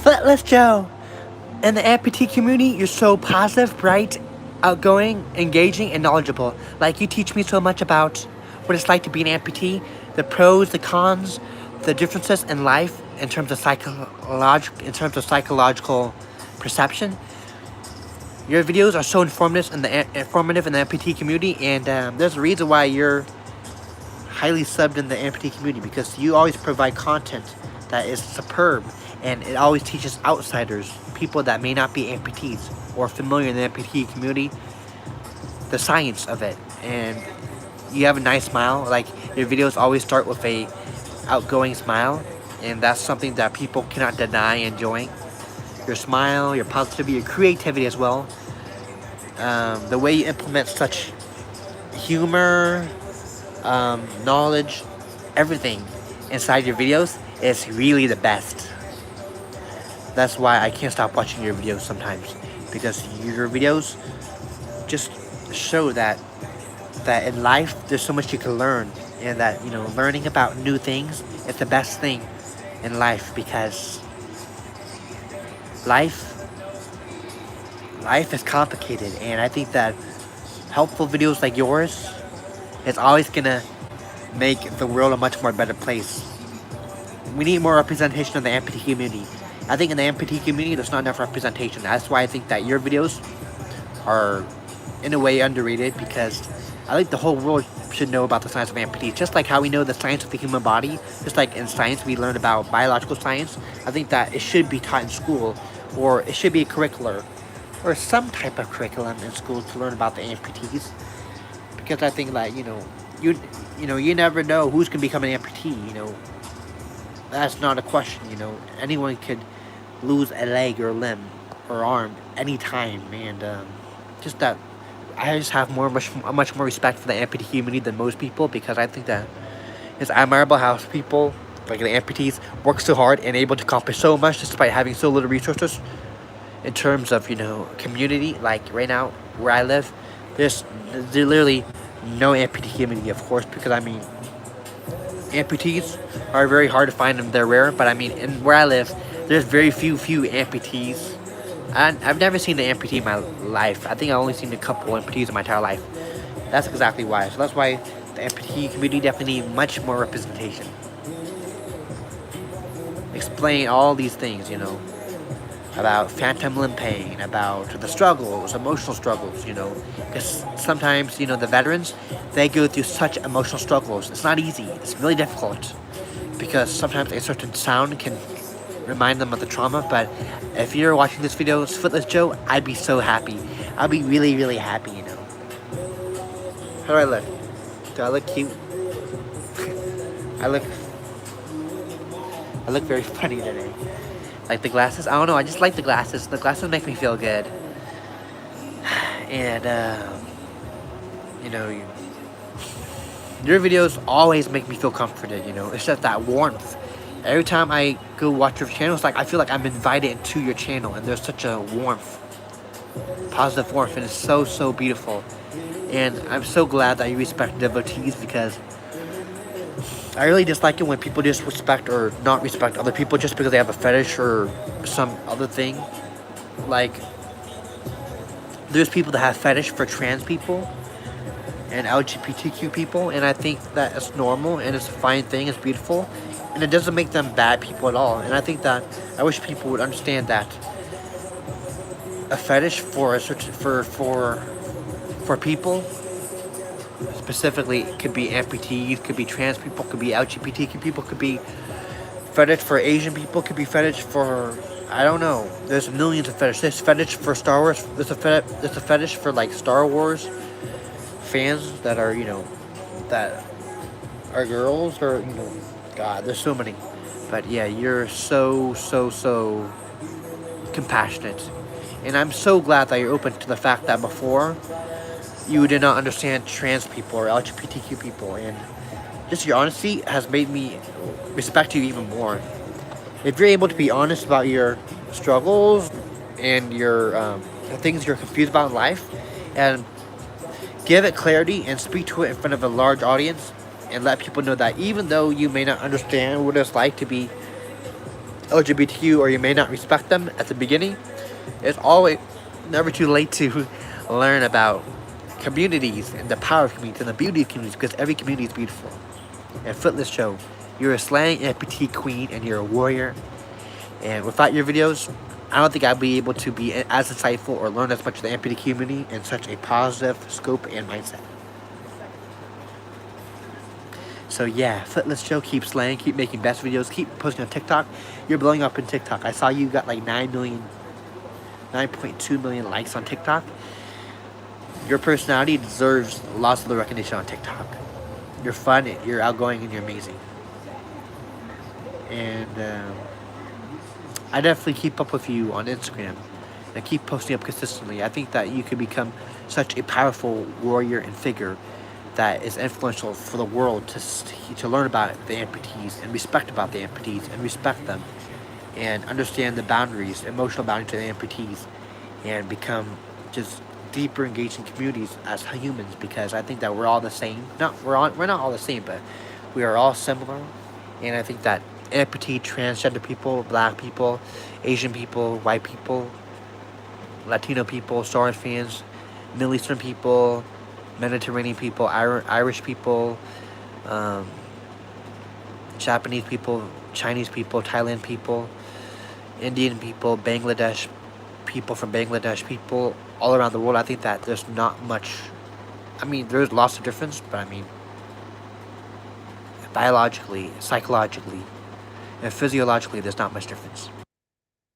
Footless Joe. In the amputee community, you're so positive, bright, outgoing, engaging, and knowledgeable. Like, you teach me so much about what it's like to be an amputee, the pros, the cons, the differences in life in terms of psychological perception. Your videos are so informative in the amputee community, and there's a reason why you're highly subbed in the amputee community, because you always provide content that is superb, and it always teaches outsiders, people that may not be amputees or familiar in the amputee community, the science of it. And you have a nice smile. Like, your videos always start with a outgoing smile, and that's something that people cannot deny enjoying. Your smile, your positivity, your creativity as well. The way you implement such humor, knowledge, everything inside your videos is really the best. That's why I can't stop watching your videos sometimes, because your videos just show that in life there's so much you can learn, and that, you know, learning about new things is the best thing in life, because life is complicated, and I think that helpful videos like yours is always gonna make the world a much more better place. We need more representation of the amputee community. I think in the amputee community there's not enough representation. That's why I think that your videos are in a way underrated, because I think the whole world should know about the science of amputees. Just like how we know the science of the human body, just like in science we learn about biological science, I think that it should be taught in school, or it should be a curricular, or some type of curriculum in school to learn about the amputees. Because I think that, you never know who's gonna become an amputee. That's not a question. Anyone could lose a leg or limb or arm anytime, and just that I just have much more respect for the amputee community than most people, because I think that it's admirable how people like the amputees work so hard and able to accomplish so much despite having so little resources in terms of community. Like right now where I live, there's literally no amputee community, of course, because amputees are very hard to find, and they're rare. But in where I live, there's very few amputees. I've never seen an amputee in my life. I think I've only seen a couple amputees in my entire life. That's exactly why. So that's why the amputee community definitely need much more representation. Explain all these things, about phantom limb pain, about the struggles, emotional struggles, because sometimes, the veterans, they go through such emotional struggles. It's not easy. It's really difficult, because sometimes a certain sound can remind them of the trauma. But if you're watching this video, Footless Joe, I'd be so happy. I'd be really, really happy, How do I look? Do I look cute? I look very funny today. Like the glasses? I don't know, I just like the glasses. The glasses make me feel good. And, your videos always make me feel comforted, It's just that warmth. Every time I go watch your channel, it's like I feel like I'm invited into your channel, and there's such a warmth, positive warmth, and it's so, so beautiful. And I'm so glad that you respect devotees, because I really dislike it when people just respect or not respect other people just because they have a fetish or some other thing. Like, there's people that have fetish for trans people and LGBTQ people, and I think that it's normal and it's a fine thing, it's beautiful, and it doesn't make them bad people at all. And I think that I wish people would understand that a fetish for people, specifically, could be amputees, could be trans people, could be LGBTQ people, could be fetish for Asian people, could be fetish for, I don't know. There's millions of fetish. There's fetish for Star Wars. There's a fetish for like Star Wars fans that are, that are girls, or God, there's so many. But yeah, you're so, so, so compassionate, and I'm so glad that you're open to the fact that before you did not understand trans people or LGBTQ people, and just your honesty has made me respect you even more. If you're able to be honest about your struggles and your things you're confused about in life, and give it clarity and speak to it in front of a large audience, and let people know that even though you may not understand what it's like to be LGBTQ or you may not respect them at the beginning, it's always never too late to learn about communities and the power of communities and the beauty of communities, because every community is beautiful. And Footless Joe, you're a slaying amputee queen and you're a warrior. And without your videos, I don't think I'd be able to be as insightful or learn as much of the amputee community in such a positive scope and mindset. So yeah, Footless Joe, keep slaying, keep making best videos, keep posting on TikTok. You're blowing up in TikTok. I saw you got like 9.2 million likes on TikTok. Your personality deserves lots of the recognition on TikTok. You're fun, you're outgoing, and you're amazing. And I definitely keep up with you on Instagram and keep posting up consistently. I think that you could become such a powerful warrior and figure that is influential for the world to learn about the amputees and respect about the amputees and respect them and understand the boundaries, emotional boundaries of the amputees, and become just deeper engaged in communities as humans, because I think that we're all the same. We're not all the same, but we are all similar. And I think that amputee, transgender people, black people, Asian people, white people, Latino people, Star Wars fans, Middle Eastern people, Mediterranean people, Irish people, Japanese people, Chinese people, Thailand people, Indian people, Bangladesh people from Bangladesh, people all around the world. I think that there's not much, I mean, there's lots of difference, but I mean, biologically, psychologically, and physiologically, there's not much difference.